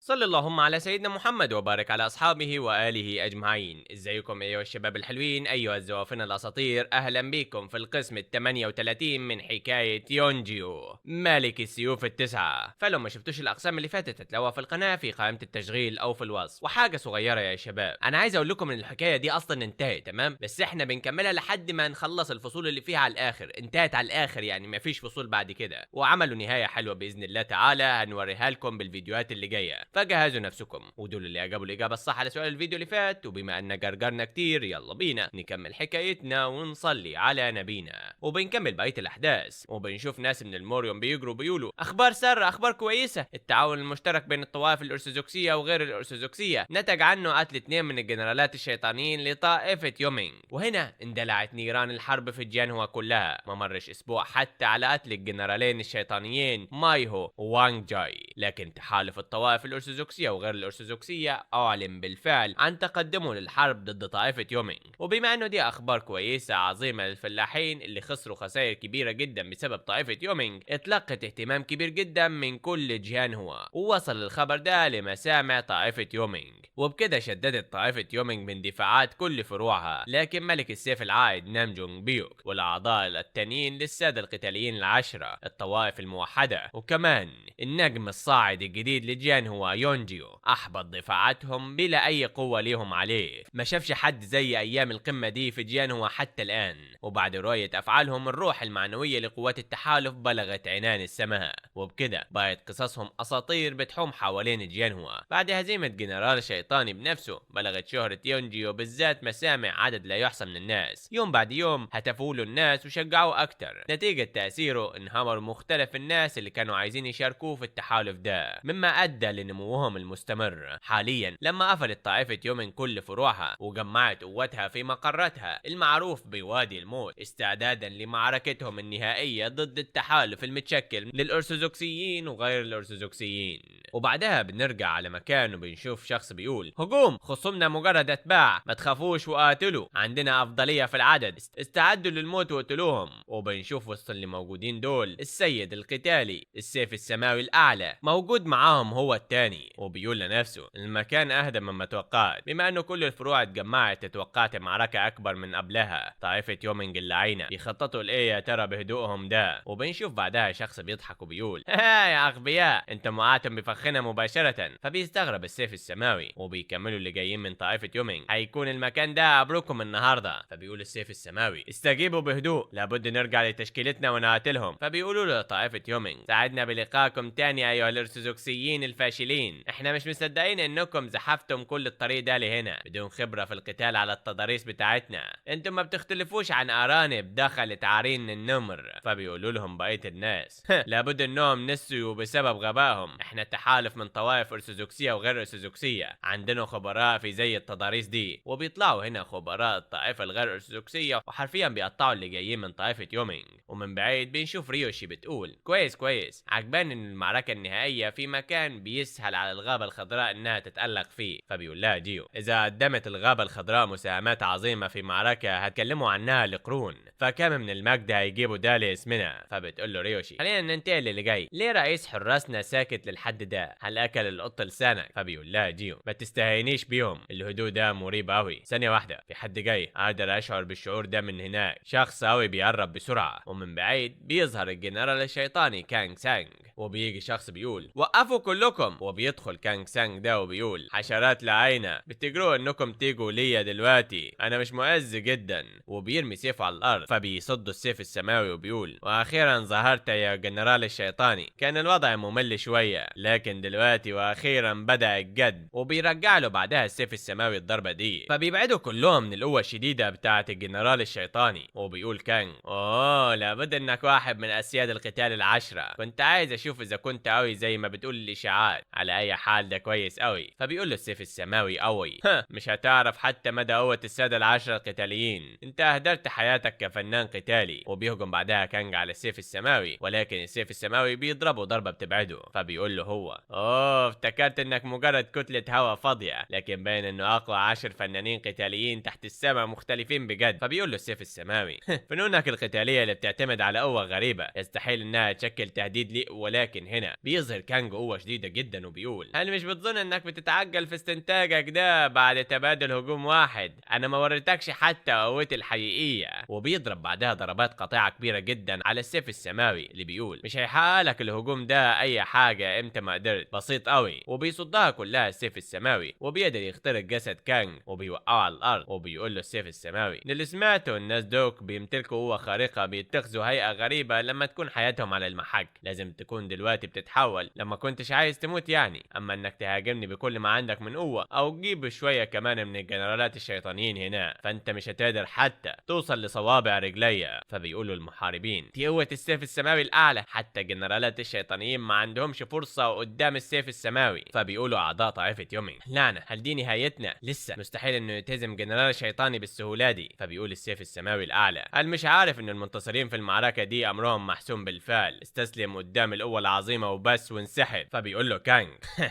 صلى اللهم على سيدنا محمد وبارك على أصحابه وآله أجمعين. ازيكم أيها الشباب الحلوين، أيها الزوافين الأساطير، أهلا بكم في القسم ال38 من حكاية يونجيو مالك السيوف التسعة. فلو ما شفتوش الأقسام اللي فاتت هتلاقوها في القناة في قائمة التشغيل أو في الوصف. وحاجة صغيرة يا شباب، أنا عايز أقول لكم إن الحكاية دي أصلا انتهت تمام، بس إحنا بنكملها لحد ما نخلص الفصول اللي فيها على الآخر. انتهت على الآخر يعني مفيش فصول بعد كده، وعملوا نهاية حلوة بإذن الله تعالى هنوريها لكم بالفيديوهات اللي جاية. فجهزوا نفسكم، ودول اللي اجابوا الاجابه الصح على سؤال الفيديو اللي فات. وبما ان جرجرنا كتير يلا بينا نكمل حكايتنا ونصلي على نبينا. وبنكمل بقيه الاحداث وبنشوف ناس من الموريوم بيجروا بيقولوا اخبار ساره، اخبار كويسه. التعاون المشترك بين الطوائف الارثوذكسيه وغير الارثوذكسيه نتج عنه قتل 2 من الجنرالات الشيطانيين لطائفه يومينج. وهنا اندلعت نيران الحرب في جيانهوا كلها. ما مرش اسبوع حتى على قتل الجنرالين الشيطانيين مايهو ووانغ جاي، لكن تحالف الطوائف الأرثوذكسية وغير الأرثوذكسية أعلن بالفعل عن تقدمه للحرب ضد طائفة يومينج. وبما أنه دي أخبار كويسة عظيمة للفلاحين اللي خسروا خسائر كبيرة جدا بسبب طائفة يومينج، اتلقت اهتمام كبير جدا من كل جهان هو، ووصل الخبر ده لمسامع طائفة يومينج. وبكده شددت طائفة يومينج من دفاعات كل فروعها. لكن ملك السيف العائد نام جونج بيوك والأعضاء التانيين للسادة القتاليين العشرة الطوائف الموحدة، وكمان النجم الصاعد الجديد لجيان هو يونجيو احبط دفاعاتهم بلا اي قوة ليهم عليه. ما شافش حد زي ايام القمة دي في جيان هو حتى الان. وبعد رؤية افعالهم الروح المعنوية لقوات التحالف بلغت عنان السماء، وبكده بقت قصصهم اساطير بتحوم حوالين جيان هو. بعد هزيمة جنرال شيطاني بنفسه بلغت شهرة يونجيو بالذات مسامع عدد لا يحصى من الناس. يوم بعد يوم هتفوا له الناس وشجعوه اكتر. نتيجة تأثيره انهمر مختلف الناس اللي كانوا عايزين يشاركوه في التحالف ده، مما ادى لنموهم المستمر. حاليا لما قفلت طائفة يومين كل فروعها وجمعت قوتها في مقراتها المعروف بوادي الموت استعدادا لمعركتهم النهائية ضد التحالف المتشكل للأرثوذكسيين وغير الأرثوذكسيين. وبعدها بنرجع على مكان وبنشوف شخص بيقول هجوم، خصومنا مجرد اتباع، ما تخافوش وقاتلوا، عندنا افضلية في العدد، استعدوا للموت وقتلوهم. وبنشوف وسط اللي موجودين دول السيد القتالي السيف السماوي الاعلى موجود معاهم هو التاني، وبيقول لنفسه المكان اهدى مما توقعت. بما انه كل الفروع اتجمعت توقعت معركة اكبر من قبلها. طائفة يومينج اللعينة بيخططوا لايه يا ترى بهدوءهم ده؟ وبنشوف بعدها شخص بيضحك وبيقول ها يا اغبياء انتم وقعتم بفخنا مباشرة. فبيستغرب السيف السماوي وبيكملوا اللي جايين من طائفة يومينج هيكون المكان ده قبركم النهارده. فبيقول السيف السماوي استجيبوا بهدوء، لابد نرجع لتشكيلتنا ونقاتلهم. فبيقولوا له طائفة يومينج ساعدنا بلقائكم تاني ايها الارثوذكسيين الفاشلين، احنا مش مصدقين انكم زحفتم كل الطريق ده لهنا بدون خبرة في القتال على التضاريس بتاعتنا، انتم ما بتختلفوش عن ارانب دخلت عرين النمر. فبيقولوا لهم بقية الناس لابد انهم نسيوا بسبب غبائهم، احنا تحالف من طوائف ارثوذكسية وغير ارثوذكسية، عندنا خبراء في زي التضاريس دي. وبيطلعوا هنا خبراء الطائفة الغير ارثوذكسية وحرفيا بيقطعوا اللي جايين من طائفة يومينج. ومن بعيد بنشوف ريوشي بتقول كويس كويس، عجبان ان المعركة النهائية في مكان بيسهل على الغابة الخضراء انها تتألق فيه. فبيقول لها جيو اذا قدمت الغابة الخضراء مساهمات عظيمة في معركة هتكلموا عنها لقرون، فكم من المجد هيجيبوا ده لاسمنا. فبتقول له ريوشي خلينا ننتقل اللي جاي، ليه رئيس حراسنا ساكت للحد ده؟ هل اكل القط لسانك؟ فبيقول لها جيو ما تستهينيش بيهم، الهدوء ده مريب قوي. ثانية واحدة، في حد جاي، اقدر اشعر بالشعور ده من هناك، شخص قوي بيقرب بسرعة. ومن بعيد بيظهر الجنرال الشيطاني كانغ سانغ، وبيجي شخص بيقول وقفوا كلكم. وبيدخل كانغ سانغ ده وبيقول حشرات لعينة بتجروا انكم تيجوا ليا دلوقتي، انا مش مؤذ جدا. وبيرمي سيفه على الارض فبيصد السيف السماوي وبيقول واخيرا ظهرت يا جنرال الشيطاني، كان الوضع ممل شوية لكن دلوقتي واخيرا بدأ الجد. وبيرجع له بعدها السيف السماوي الضربة دي، فبيبعدوا كلهم من القوة الشديدة بتاعة الجنرال الشيطاني. وبيقول كانغ اوه لابد انك واحد من اسياد القتال العشرة، كنت عايز اشوف اذا كنت قوي زي ما بتقول الاشاعات، على اي حال ده كويس قوي. فبيقول له السيف السماوي قوي مش هتعرف حتى مدى قوة السادة العشرة القتاليين، انت اهدرت حياتك كفنان قتالي. وبيهجم بعدها كانغ على السيف السماوي ولكن السيف السماوي بيضربه ضربة بتبعده. فبيقول له هو اوه افتكرت انك مجرد كتلة هواء فاضية، لكن باين انه اقوى 10 فنانين قتاليين تحت السماء مختلفين بجد. فبيقول له السيف السماوي فنونك القتالية اللي بتعتمد على قوة غريبة يستحيل انها تشكل تهديد لي، ولكن هنا بيظهر كانج قوة شديدة جدا وبيقول: هل مش بتظن انك بتتعجل في استنتاجك ده بعد تبادل هجوم واحد؟ انا ما وريتكش حتى قوتي الحقيقية. وبيضرب بعدها ضربات قاطعة كبيرة جدا على السيف السماوي اللي بيقول: مش هيحقق لك الهجوم ده اي حاجة امتى ما قدرت، بسيط قوي. وبيصدها كلها السيف السماوي وبيقدر يخترق جسد كانج وبيوقعه على الارض. وبيقول له السيف السماوي: اللي سمعته الناس دوك بيمتلكوا قوة خارقة، بيتخذوا هيئة غريبة لما تكون حياتهم على المحك. لازم تكون دلوقتي بتتحول لما كنتش عايز تموت يعني. اما انك تهاجمني بكل ما عندك من قوة او تجيب شوية كمان من الجنرالات الشيطانيين هنا، فانت مش هتقدر حتى توصل لصوابع رجليا. فبيقولوا المحاربين: دي قوة السيف السماوي الاعلى، حتى الجنرالات الشيطانيين ما عندهمش فرصة قدام السيف السماوي. فبيقولوا اعضاء طائفة يومين: لعنة، هل دي نهايتنا؟ لسه مستحيل انه يتهزم جنرال شيطاني بالسهولة دي. فبيقول السيف السماوي الاعلى: هل مش عارف ان المنتصرين في المعركة دي امرهم محسوم بالفعل؟ استسلم قدام القوة العظيمة وبس وانسحب. فبيقول له كانج: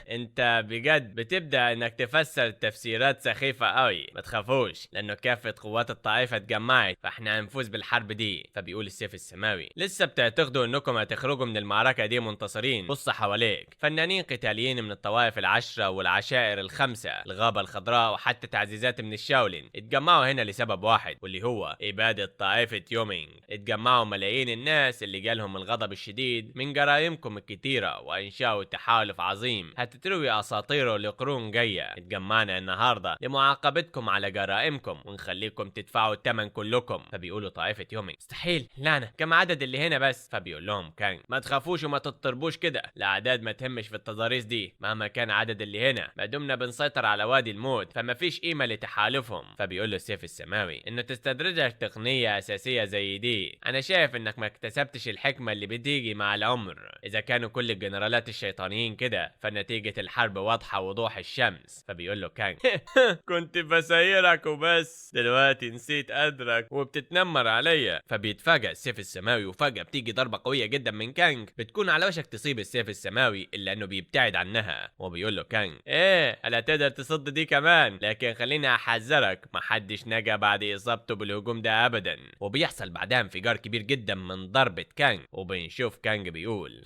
انت بجد بتبدأ انك تفسر تفسيرات سخيفة قوي. ما تخافوش، لانه كافة قوات الطائفة اتجمعت، فاحنا هنفوز بالحرب دي. فبيقول السيف السماوي: لسه بتعتقدوا انكم هتخرجوا من المعركة دي منتصرين؟ بص حواليك، فنانين قتاليين من الطوائف العشرة والعشائر الخمسة، الغابة الخضراء وحتى تعزيزات من الشاولين اتجمعوا هنا لسبب واحد، واللي هو إبادة طائفة يومينج. اتجمعوا ملايين الناس اللي جالهم الغضب الشديد من جرائمكم الكتيرة وانشأوا تحالف عظيم هتتروي اساطيره لقرون جاية. اتجمعنا النهاردة لمعاقبتكم على جرائمكم ونخليكم تدفعوا الثمن كلكم. فبيقولوا طائفة يومينج: مستحيل، لعنة، كم عدد اللي هنا بس؟ فبيقول لهم كانج: ما تخافوش وما تضطربوش كده، الاعداد ما تهمش في التضاريس دي، مهما كان عدد اللي هنا ما دمنا بنسيطر على وادي الموت فما فيش قيمة لتحالفهم. فبيقول له السيف السماوي: انه تستدرجك تقنية اساسية زي دي، انا شايف انك ما اكتسبتش الحكمة اللي بتيجي مع العمر. اذا كانوا كل الجنرالات الشيطانيين كده فنتيجة الحرب واضحة وضوح الشمس. فبيقول له كانج: كنت بسيرك وبس، دلوقتي نسيت قدرك وبتتنمر عليا. فبيتفاجئ السيف السماوي وفجأة بتيجي ضربة قوية جدا من كانج بتكون على وشك تصيب السيف السماوي الا انه بيبتعد عنها. وبيقول له كانج: ايه، هلا تقدر تصد دي كمان، لكن خليني احذرك، محدش نجا بعد اصابته بالهجوم ده ابدا. وبيحصل بعدها انفجار كبير جدا من ضربة كانج وبنشوف كانج بيقول: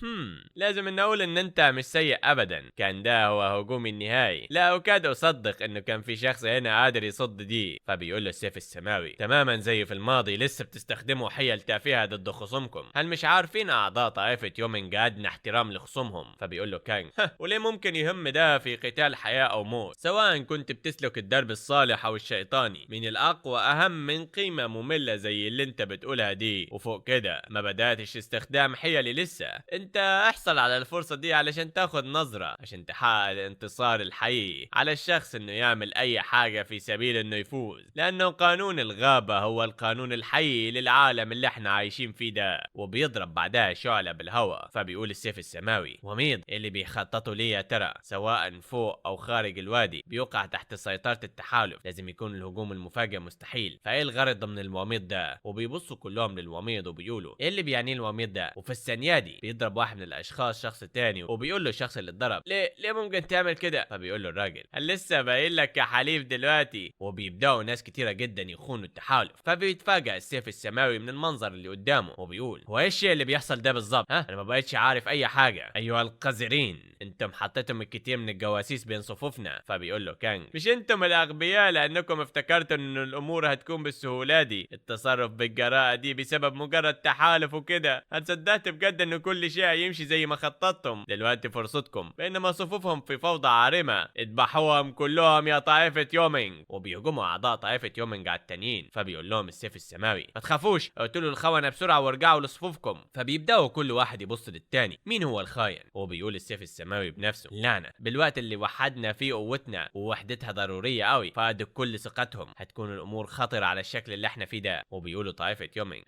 لازم ان اقول ان انت مش سيء ابدا، كان ده هو هجومي النهائي، لا اكاد اصدق انه كان في شخص هنا قادر يصد دي. فبيقول له السيف السماوي: تماما زي في الماضي لسه بتستخدموا حيل تافهة ضد خصومكم، هل مش عارفين اعضاء طائفة يومينج ادنى احترام لخصومهم؟ فبيقول له كانج: وليه ممكن يهم ده في قتال حياة او موت؟ سواء كنت بتسلك الدرب الصالح او الشيطاني، من الاقوى اهم من قيمة مملة زي اللي انت بتقولها دي. وفوق كده ما بدأتش استخدام حيلي لسه، انت احصل على الفرصة دي علشان تاخد نظرة عشان تحقق الانتصار الحقيقي على الشخص انه يعمل اي حاجة في سبيل انه يفوز، لانه قانون الغابة هو القانون الحقيقي للعالم اللي احنا عايشين فيه ده. وبيضرب بعدها شعلة بالهواء. فبيقول السيف السماوي: وميض اللي بيخططوا ليه يا ترى، سواء فوق او خارج الوادي، بيقع تحت سيطرة التحالف، لازم يكون الهجوم المفاجئ مستحيل، فايه الغرض من الوميض ده؟ وبيبصوا كلهم للوميض وبيقولوا: ايه اللي بيعنيه الوميض ده؟ وفي الثانية دي بيضرب واحد من الاشخاص شخص تاني وبيقول له الشخص اللي اتضرب: ليه ممكن تعمل كده؟ فبيقول له الراجل: هل لسه باين لك كحليف دلوقتي؟ وبيبداوا ناس كتيرة جدا يخونوا التحالف. فبيتفاجئ السيف السماوي من المنظر اللي قدامه وبيقول: هو ايه الشيء اللي بيحصل ده بالظبط؟ انا ما بقتش عارف اي حاجة. ايها القذرين، انتم حطيتم الكثير من الجواسيس بين صفوفنا. فبيقول له كانج: مش انتم الاغبياء لانكم افتكرتوا ان الامور هتكون بالسهولة دي، التصرف بالجراءة دي بسبب مجرد تحالف وكده. هل صدقت بجد ان كل شيء يمشي زي ما خططتم؟ دلوقتي فرصتكم، بينما صفوفهم في فوضى عارمة، اذبحوهم كلهم يا طائفة يومينج. وبيهجموا اعضاء طائفة يومينج على التانيين. فبيقول لهم السيف السماوي: ما تخافوش، اقتلوا الخونة بسرعة وارجعوا لصفوفكم. فبيبداوا كل واحد يبص للتاني مين هو الخاين. وبيقول السيف السماوي بنفسه: لعنة، بالوقت اللي وحدنا فيه قوتنا ووحدتها ضرورية قوي، فقدوا كل ثقتهم، هتكون الامور خطرة على الشكل اللي احنا فيه ده. وبيقولوا طائفة يومينج: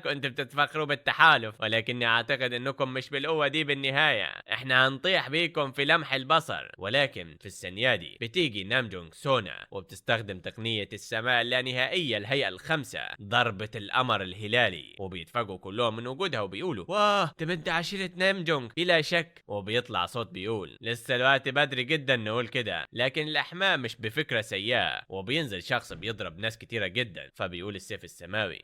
كنت بتتفخروا بالتحالف، ولكني اعتقد انكم مش بالقوة دي بالنهاية، احنا هنطيح بيكم في لمح البصر. ولكن في الثانية دي بتيجي نامجونج سونا وبتستخدم تقنية السماء اللانهائية الهيئة الخمسة، ضربة القمر الهلالي. وبيتفاجئوا كلهم من وجودها وبيقولوا: واه، ده بنت عشيرة نامجونج بلا شك. وبيطلع صوت بيقول: لسه الوقت بدري جدا نقول كده، لكن الاحماء مش بفكرة سيئة. وبينزل شخص بيضرب ناس كتيرة جدا. فبيقول السيف السماوي: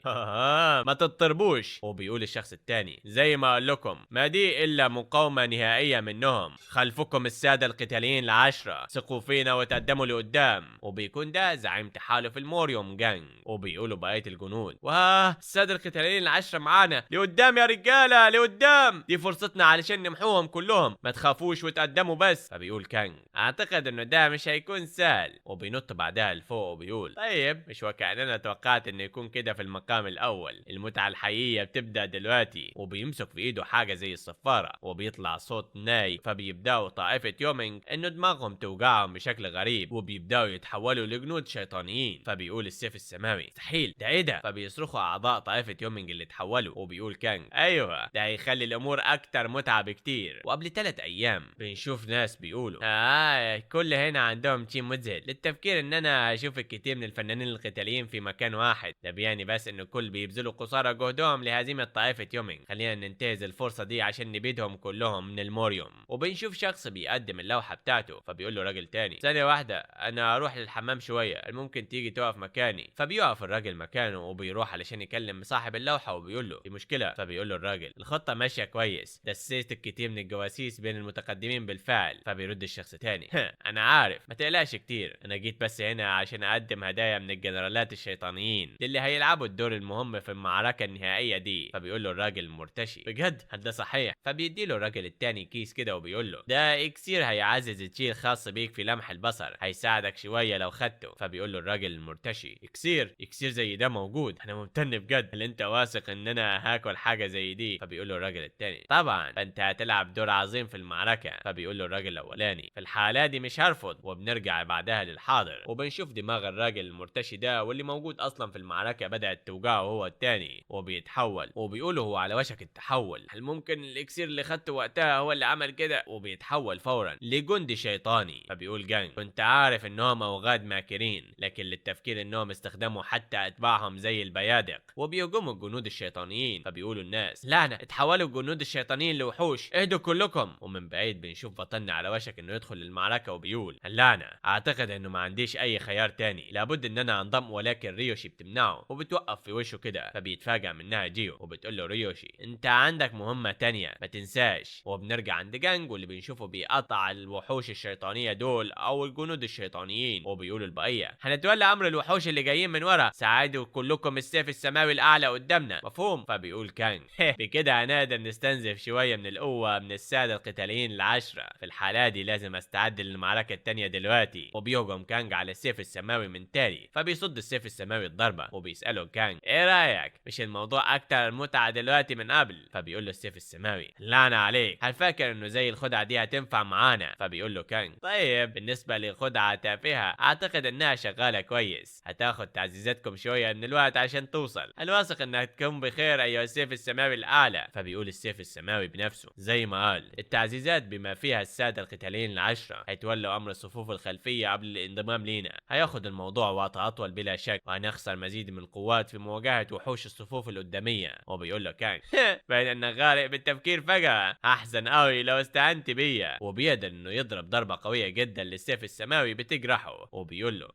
ما تضطربوش. وبيقول الشخص التاني: زي ما قال لكم، ما ما دي إلا مقاومة نهائية منهم. خلفكم السادة القتاليين العشرة، ثقوا فينا وتقدموا لقدام. وبيكون ده زعيم تحالف الموريوم جانج. وبيقولوا بقية الجنود واه السادة القتاليين العشرة معانا، لقدام يا رجالة لقدام، دي فرصتنا علشان نمحوهم كلهم، ما تخافوش وتقدموا بس. فبيقول كانج اعتقد انه ده مش هيكون سهل. وبينط بعدها لفوق وبيقول طيب مش وكأننا توقعت انه يكون كده في المقام الاول. المتعة الحقيقية بتبدأ دلوقتي. وبيمسك في ايده حاجة زي الصفارة وبيطلع صوت ناي. فبيبدأوا طائفة يومينج انه دماغهم توجعهم بشكل غريب وبيبدأوا يتحولوا لجنود شيطانيين. فبيقول السيف السماوي مستحيل ده ايه ده. فبيصرخوا اعضاء طائفة يومينج اللي تحولوا. وبيقول كانج ايوه ده هيخلي الامور اكتر متعة بكتير. وقبل 3 ايام بنشوف ناس بيقولوا كل هنا عندهم شيء مذهل للتفكير ان انا اشوف الكثير من الفنانين القتاليين في مكان واحد. ده بيعني بس انه الكل بيبذلوا قصارى جهدهم لهزيمة طائفة يومينج. خلينا ننتهز الفرصة دي عشان نبيدهم كلهم من الموريوم. وبنشوف شخص بيقدم اللوحة بتاعته. فبيقول له راجل تاني ثانية واحدة انا اروح للحمام شوية، ممكن تيجي تقف مكاني. فبيقف الراجل مكانه وبيروح علشان يكلم صاحب اللوحة وبيقول له في مشكلة. فبيقول له الراجل الخطة ماشية كويس، دسيت الكثير من الجواسيس بين المتقدمين بالفعل. فبيرد الشخص تاني انا عارف ما تقلقش كتير، انا جيت بس هنا عشان اقدم هدايا من الجنرالات الشيطانيين للي هيلعبوا الدور المهم في المعركة النهائية دي. فبيقول له الراجل المرتشي بجد هل ده صحيح؟ فبيدي له الراجل التاني كيس كده وبيقول له ده اكسير هيعزز الشيء الخاص بيك في لمح البصر، هيساعدك شوية لو خدته. فبيقول له الراجل المرتشي اكسير زي ده موجود؟ انا ممتن بجد، هل انت واثق ان انا هاكل حاجة زي دي؟ فبيقول له الراجل التاني طبعا، فانت هتلعب دور عظيم في المعركة. فبيقول له الراجل الاولاني في الحالة دي مش هرفض. وبنرجع بعدها للحاضر وبنشوف دماغ الراجل المرتشي ده واللي موجود اصلا في المعركة بدأت توجعه هو التاني وبيتحول. وبيقولوا هو على وشك التحول، هل ممكن الاكسير اللي خدته وقتها هو اللي عمل كده؟ وبيتحول فورا لجندي شيطاني. فبيقول جانج كنت عارف انهم اوغاد ماكرين، لكن للتفكير انهم استخدموا حتى اتباعهم زي البيادق وبيهجموا الجنود الشيطانيين. فبيقولوا الناس لعنة اتحولوا الجنود الشيطانيين لوحوش، اهدوا كلكم. ومن بعيد بنشوف بطلنا على وشك انه يدخل المعركة وبيقول اللعنة اعتقد انه ما عنديش اي خيار تاني، لابد ان انا انضم. ولكن ريوشي بتمنعه وبتوقف في وشه كده. فبيتفاجئ منها جيو وبتقول له ريوشي انت عندك مهمة تانية ما تنساش. وبنرجع عند جانج واللي بنشوفه بيقطع الوحوش الشيطانية دول او الجنود الشيطانيين. وبيقولوا البقية هنتولى امر الوحوش اللي جايين من ورا، ساعدوا كلكم السيف السماوي الاعلى قدامنا مفهوم؟ فبيقول كانج بكده هنقدر نستنزف شوية من القوة من السادة القتاليين العشرة. في الحالة دي لازم استعد للمعركة التانية دلوقتي. وبيهجم كانج على السيف السماوي من تاني. فبيصد السيف السماوي الضربة وبيسأله كانج ايه رأيك؟ مش الموضوع اكتر متعة دلوقتي من قبل؟ فبيقول له السيف السماوي لعنة عليك، هل فاكر انه زي الخدعة دي هتنفع معانا؟ فبيقول له كانج طيب بالنسبة للخدعة تافهة اعتقد انها شغالة كويس، هتاخد تعزيزاتكم شوية من الوقت عشان توصل، انا واثق انها تكون بخير ايها السيف السماوي الاعلى. فبيقول السيف السماوي بنفسه زي ما قال التعزيزات بما فيها السادة القتاليين العشرة هيتولوا امر الصفوف الخلفية قبل الانضمام لينا، هياخد الموضوع وقت اطول بلا شك وهنخسر مزيد من القوات في مواجهة وحوش الصفوف القدامية. وبيقول له كانج باين انك غارق بالتفكير فجأة، احسن قوي لو استعنت بيا. وبيقدر انه يضرب ضربة قوية جدا للسيف السماوي بتجرحه. وبيقول له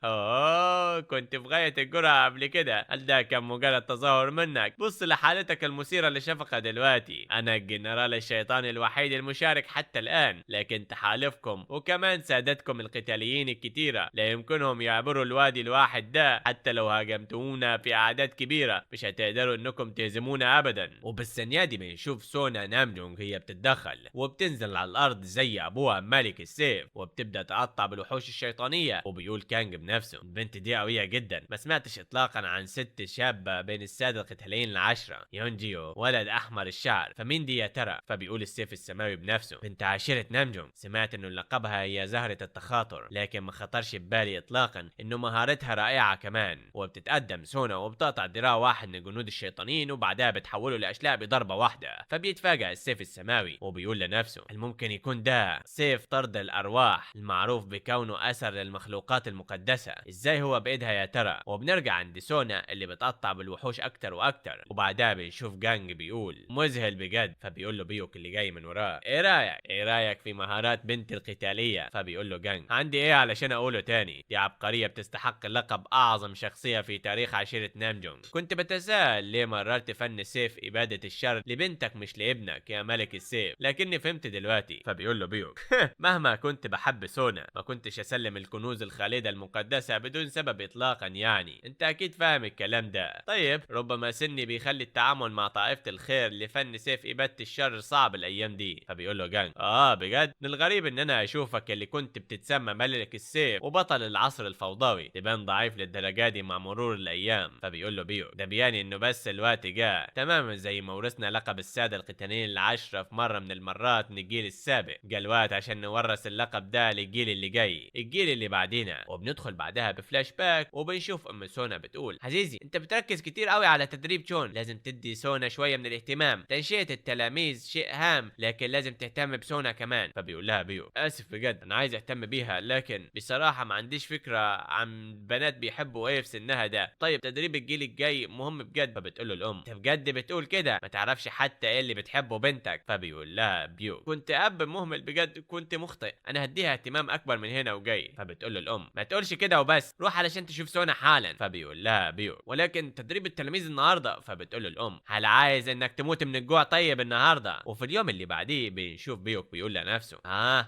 كنت في غاية الجرأة قبل كده، هل ده كان مجرد تظاهر منك؟ بص لحالتك المثيرة للشفقة دلوقتي، انا الجنرال الشيطاني الوحيد المشارك حتى الان، لكن تحالفكم وكمان سادتكم القتاليين الكتيرة لا يمكنهم يعبروا الوادي الواحد ده، حتى لو هاجمتونا في اعداد كبيرة مش هتقدروا انكم تهزمونا ابدا. وبالثانية دي بنشوف سونا نامجونج هي بتتدخل وبتنزل على الارض زي ابوها ملك السيف وبتبدا تقطع بالوحوش الشيطانية. وبيقول كانج بنفسه البنت دي قوية جدا، ما سمعتش اطلاقا عن ست شابة بين السادة القتاليين العشرة. يونجيو ولد احمر الشعر، فمين دي يا ترى؟ فبيقول السيف السماوي بنفسه بنت عاشرة نامجونج، سمعت انه لقبها هي زهرة التخاطر، لكن ما خطرش ببالي اطلاقا انه مهارتها رائعة كمان. وبتتقدم سونا وبتقطع ذراع واحد من الجنود الشيطانيين وبعدها بتحوله لاشلاء بضربة واحدة. فبيتفاجئ السيف السماوي وبيقول لنفسه هل ممكن يكون ده سيف طرد الارواح المعروف بكونه اثر للمخلوقات المقدسة؟ ازاي هو بايدها يا ترى؟ وبنرجع عند سونا اللي بتقطع بالوحوش اكتر واكتر. وبعدها بنشوف جانج بيقول مذهل بجد. فبيقول له بيوك اللي جاي من وراه ايه رايك في مهارات بنت القتالية؟ فبيقول له جانج عندي ايه علشان اقوله تاني، دي عبقرية بتستحق لقب اعظم شخصية في تاريخ عشيرة نامجونج. كنت بتساءل ليه مررت فن سيف ابادة الشر لبنتك مش لابنك. ابنك يا ملك السيف، لكني فهمت دلوقتي. فبيقول له بيوك مهما كنت بحب سونا ما كنتش اسلم الكنوز الخالدة المقدسة بدون سبب اطلاقا، يعني انت اكيد فاهم الكلام ده. طيب ربما سني بيخلي التعامل مع طائفة الخير لفن سيف إبادة الشر صعب الايام دي. فبيقول له جانج بجد من الغريب ان انا اشوفك اللي كنت بتتسمى ملك السيف وبطل العصر الفوضوي تبان ضعيف للدرجة دي مع مرور الايام. فبيقول له بيوك ده بياني انه بس الوقت جاء تماما زي ما ورثنا لقب السادة القتاليين العشرة في مرة من المرات من الجيل السابق، جا الوقت عشان نورث اللقب ده للجيل اللي جاي، الجيل اللي بعدينا. وبندخل بعدها بفلاش باك وبنشوف ام سونا بتقول عزيزي انت بتركز كتير قوي على تدريب جون، لازم تدي سونا شوية من الاهتمام، تنشئة التلاميذ شيء هام لكن لازم تهتم بسونا كمان. فبيقول لها بيو اسف بجد انا عايز اهتم بيها لكن بصراحة ما عنديش فكرة عن بنات بيحبوا ايه في سنها ده. طيب تدريب الجيل الجاي مهم بجد. فبتقول له الام انت بجد بتقول كده ما تعرفش حتى ايه اللي بتحبه بنتك. فبيقول لها بيو كنت اب مهمل بجد، كنت مخطئ، انا هديها اهتمام اكبر من هنا وجاي. فبتقول له الام ما تقولش كده وبس، روح علشان تشوف سونا حالا. فبيقول لها بيو ولكن تدريب التلاميذ النهارده. فبتقول له الام هل عايز انك تموت من الجوع طيب النهارده؟ وفي اليوم اللي بعديه بنشوف بيوك بيقول لنفسه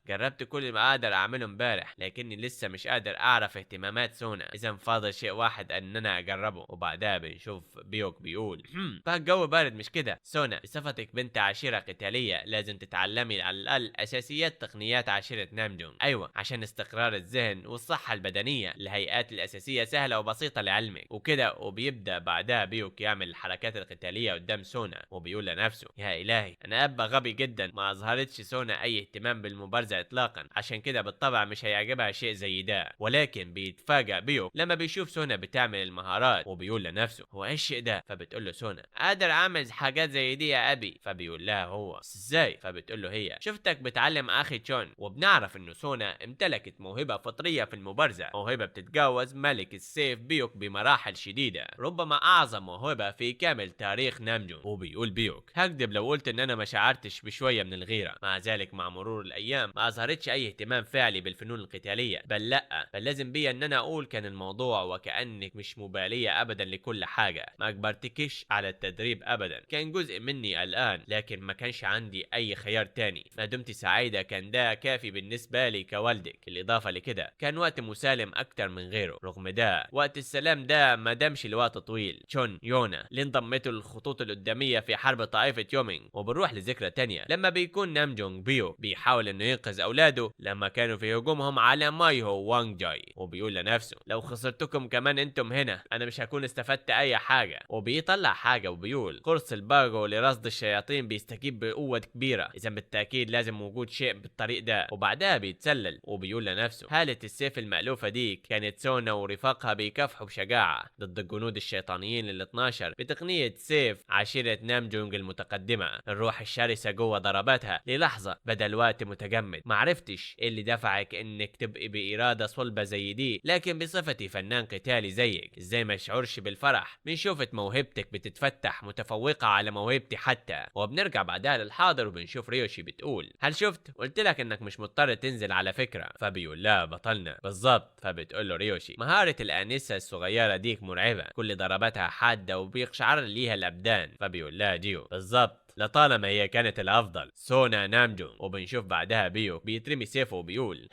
جربت كل ما اقدر اعمله امبارح لكني لسه مش قادر اعرف اهتمامات سونا، اذا فاضل شيء واحد ان انا اجربه. وبعدها بنشوف بيوك بيقول فالجو بارد مش كده سونا، بصفتك بنت عشيرة قتالية لازم تتعلمي على الاقل اساسيات تقنيات عشيرة نامجون. ايوه عشان استقرار الذهن والصحة البدنية، الهيئات الاساسية سهلة وبسيطة لعلمك وكده. وبيبدأ بعدها بيوك يعمل الحركات القتالية قدام سونا وبيقول لنفسه يا الهي انا اب غبي جدا، ما اظهرتش سونا اي اهتمام بالمبارزة اطلاقا، عشان كده بالطبع مش هيعجبها شيء زي ده. ولكن بيتفاجأ بيوك لما بيشوف سونا بتعمل المهارات وبيقول لنفسه هو ايش الشيء ده؟ فبتقول له سونا قادر اعمل حاجات زي دي يا ابي. فبيقول لها هو ازاي؟ فبتقول له هي شفتك بتعلم اخي جون، وبنعرف انه سونا امتلكت موهبة فطرية في المبارزة، موهبة بتتجاوز ملك السيف بيوك بمراحل شديدة، ربما اعظم موهبة في كامل تاريخ نامجون. وبيقول بيوك هكذب لو قلت ان انا ما شعرتش بشوية من الغيرة. مع ذلك مع مرور الايام ما اظهرتش اي اهتمام فعلي بالفنون القتالية، بل لا بل لازم بي ان انا اقول كان الموضوع وكأنك مش مبالية ابدا لكل حاجة، ما اجبرتكش على التدريب ابدا، كان جزء مني الان لكن ما كانش عندي اي خيار تاني، ما دمت سعيدة كان ده كافي بالنسبة لي كوالدك. الاضافة لكده كان وقت مسالم اكتر من غيره، رغم ده وقت السلام ده ما دامش لوقت طويل. جون يونا اللي انضمته للخطوط القدامية في حرب طائفة يومينج. وبنروح لذكرى تانية لما بيكون نامجونج بيو بيحاول انه ينقذ اولاده لما كانوا في هجومهم على مايهو وانج جاي، وبيقول لنفسه لو خسرتكم كمان انتم هنا انا مش هكون استفدت اي حاجة. وبيطلع حاجة وبيقول قرص الباغو لرصد الشياطين بيستجيب بقوة كبيرة، اذا بالتأكيد لازم وجود شيء بالطريق ده. وبعدها بيتسلل وبيقول لنفسه حالة السيف المألوفة دي كانت سونا ورفاقها بيكافحوا بشجاعة ضد الجنود الشيطانيين ال 12 بتقنية سيف عشيرة نامجونج المتقدمة. الروح الشرسة جوه ضرباتها للحظة بدل وقت متجمد. معرفتش ايه اللي دفعك انك تبقي بإرادة صلبة زي دي، لكن بصفتي فنان قتالي زيك ازاي ما اشعرش بالفرح من شوفة موهبتك بتتفتح متفوقة على موهبتي حتى. وبنرجع بعدها للحاضر وبنشوف ريوشي بتقول هل شفت قلت لك انك مش مضطر تنزل على فكرة. فبيقول لا بطلنا بالظبط. فبتقول له ريوشي مهارة الآنسة الصغيرة ديك مرعبة، كل ضرباتها حادة وبيقشعر ليها الأبدان. فبيقول لها جيو بالظبط لطالما هي كانت الافضل سونا نامجون. وبنشوف بعدها بيو بيترمي سيفه وبيقول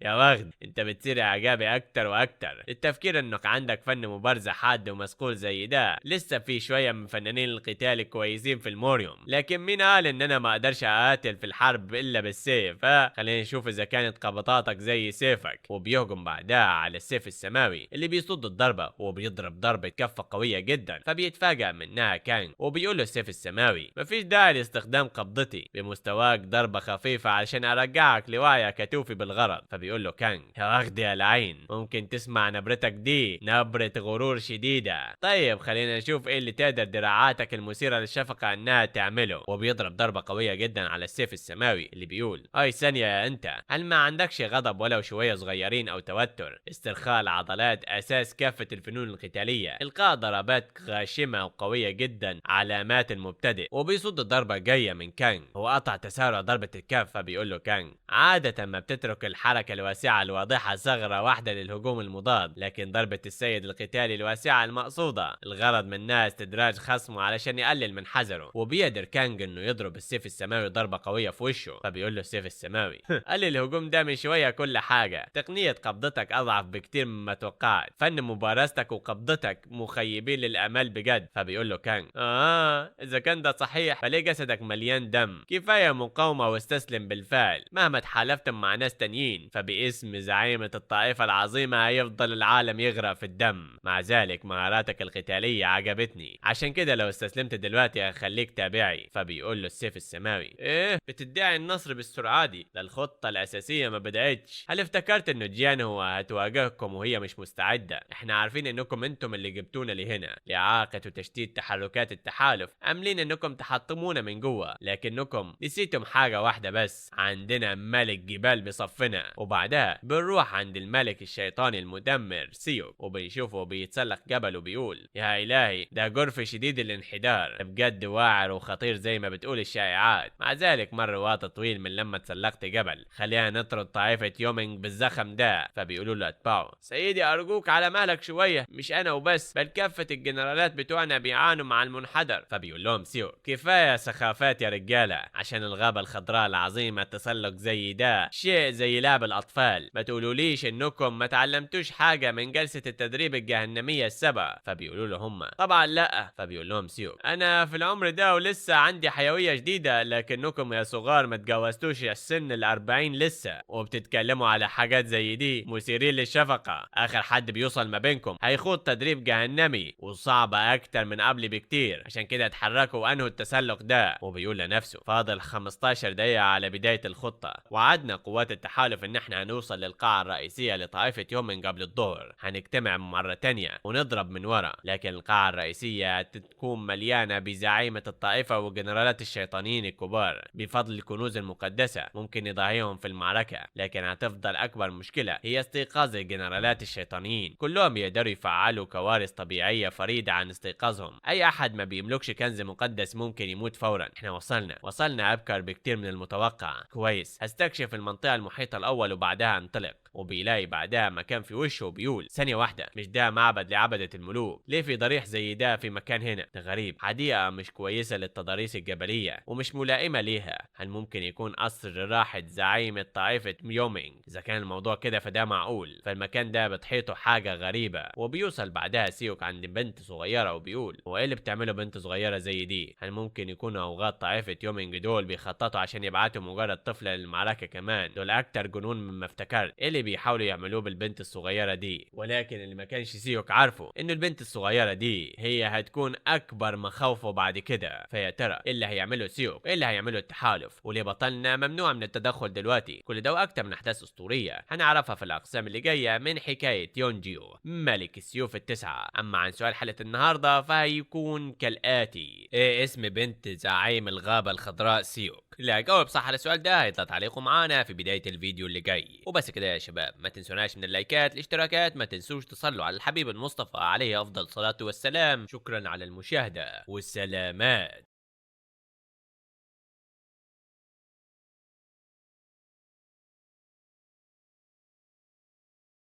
يا واخد انت بتصير اعجابي اكتر واكتر، التفكير انك عندك فن مبارزة حاد ومسقول زي ده. لسه في شوية من فنانين القتال كويسين في الموريوم، لكن مين قال ان انا ما اقدرش اقاتل في الحرب الا بالسيف؟ خلينا نشوف اذا كانت قبضاتك زي سيفك. وبيهجم بعدها على السيف السماوي اللي بيصد الضربة وبيضرب ضربة كفة قوية جدا. فبيتفاجأ منها كانج وبيقول له السيف السماوي مفيش داعي لاستخدام قبضتي، بمستواك ضربة خفيفة علشان ارجعك لوعيك توفي بالغرض. فبيقول له كانج يا واخد يا العين ممكن تسمع نبرتك دي نبرة غرور شديدة؟ طيب خلينا نشوف ايه اللي تقدر دراعاتك المثيرة للشفقة انها تعمله. وبيضرب ضربة قوية جدا على السيف السماوي اللي بيقول اي ثانية يا انت هل ما عندكش غضب ولو شوية صغيرين او توتر؟ استرخاء العضلات اساس كافة الفنون القتالية، القاء ضربات غاشمة وقوية جدا علامات المبتدئ. وبيصد المفروض الضربة جاية من كانج. هو قطع تسارع ضربة الكف، فبيقول له كانج عادة ما بتترك الحركة الواسعة الواضحة ثغرة واحدة للهجوم المضاد، لكن ضربة السيد القتالي الواسعة المقصودة الغرض منها استدراج خصمه علشان يقلل من حذره. وبيقدر كانج انه يضرب السيف السماوي ضربة قوية في وشه، فبيقول له السيف السماوي قلل الهجوم ده من شوية كل حاجة، تقنية قبضتك اضعف بكتير مما توقعت، فن مبارزتك وقبضتك مخيبين للامال بجد. فبيقول له كانج اذا كان ده صحيح فليه جسدك مليان دم؟ كفاية مقاومة واستسلم بالفعل مهما تحالفتم مع ناس تانيين، فباسم زعيمة الطائفة العظيمة هيفضل العالم يغرق في الدم. مع ذلك مهاراتك القتالية عجبتني، عشان كده لو استسلمت دلوقتي هخليك تابعي. فبيقول له السيف السماوي ايه بتدعي النصر بالسرعة دي؟ ده الخطة الأساسية ما بدأتش. هل افتكرت انه جيان هو هتواجهكم وهي مش مستعدة؟ احنا عارفين انكم انتم اللي جبتونا لهنا لإعاقة وتشتيت تحركات التحالف، عاملين انكم تحطمونا من جوه، لكنكم نسيتم حاجة واحدة بس، عندنا ملك جبال بصفنا. وبعدها بنروح عند الملك الشيطاني المدمر سيوك وبنشوفه بيتسلق جبل وبيقول يا إلهي ده جرف شديد الانحدار، بجد واعر وخطير زي ما بتقول الشائعات. مع ذلك مر وقت طويل من لما تسلقت جبل، خلينا نطرد طائفة يومينج بالزخم ده. فبيقولوا له اتباعه سيدي أرجوك على مهلك شوية، مش أنا وبس بل كافة الجنرالات بتوعنا بيعانوا مع المنحدر. فبيقول لهم سيوك كفاية سخافات يا رجالة، عشان الغابة الخضراء العظيمة تسلق زي ده شيء زي لعب الأطفال، ما تقولوليش إنكم ما تعلمتوش حاجة من جلسة التدريب الجهنمية السبع. فبيقولوا له هم طبعا لا. فبيقول لهم سيوك أنا في العمر ده ولسه عندي حيوية جديدة، لكنكم يا صغار ما تجاوزتوش السن ال40 لسه، وبتتكلموا على حاجات زي دي مثيرين للشفقة. آخر حد بيوصل ما بينكم هيخوض تدريب جهنمي وصعبة أكتر من قبل بكتير، عشان كده اتحركوا وأنهوا التسلق ده. وبيقول لنفسه فاضل 15 دقيقة على بداية الخطة، وعدنا قوات التحالف إن احنا هنوصل للقاعة الرئيسية لطائفة يومين قبل الظهر، هنجتمع مرة تانية ونضرب من ورا، لكن القاعة الرئيسية تكون مليانة بزعيمة الطائفة وجنرالات الشيطانيين الكبار بفضل الكنوز المقدسة، ممكن يضاهيهم في المعركة، لكن هتفضل أكبر مشكلة هي استيقاظ الجنرالات الشيطانيين. كلهم يقدروا يفعلوا كوارث طبيعية فريدة عن استيقاظهم، أي أحد ما بيملكش كنز مقدس ممكن يموت فورا. احنا وصلنا أبكر بكتير من المتوقع. كويس هستكشف المنطقة المحيطة الأول وبعدها انطلق. وبيلاقي بعدها مكان في وشه وبيقول ثانية واحدة، مش ده معبد لعبدة الملوك؟ ليه في ضريح زي ده في مكان هنا؟ ده غريب، حديقة مش كويسة للتضاريس الجبلية ومش ملائمة ليها. هل ممكن يكون قصر راحة زعيمة طائفة يومينج؟ إذا كان الموضوع كده فده معقول، فالمكان ده بتحيطه حاجة غريبة. وبيوصل بعدها سيوك عند بنت صغيرة وبيقول هو ايه اللي بتعمله بنت صغيرة زي دي؟ هل ممكن يكونوا أوغاد طائفة يومينج دول بيخططوا عشان يبعتوا مجرد طفلة للمعركة؟ كمان دول أكتر جنون مما افتكرت. ايه اللي بيحاولوا يعملوه بالبنت الصغيرة دي؟ ولكن اللي ما كانش سيوك عارفه انه البنت الصغيرة دي هي هتكون اكبر مخاوفه بعد كده. فيا ترى ايه اللي هيعمله سيوك؟ ايه اللي هيعمله التحالف؟ وليه بطلنا ممنوع من التدخل دلوقتي؟ كل ده واكتر من احداث اسطورية هنعرفها في الاقسام اللي جاية من حكاية يونجيو ملك السيوف التسعة. اما عن سؤال حلقة النهاردة فهيكون كالاتي: ايه اسم بنت زعيم الغابة الخضراء سيوك؟ اللي هيجاوب صح على السؤال ده هيطلع تعليقه معانا في بداية الفيديو اللي جاي. وبس كده يا شباب، ما تنسوناش من اللايكات، الاشتراكات، ما تنسوش تصلوا على الحبيب المصطفى عليه افضل صلاة والسلام. شكرا على المشاهدة والسلامات.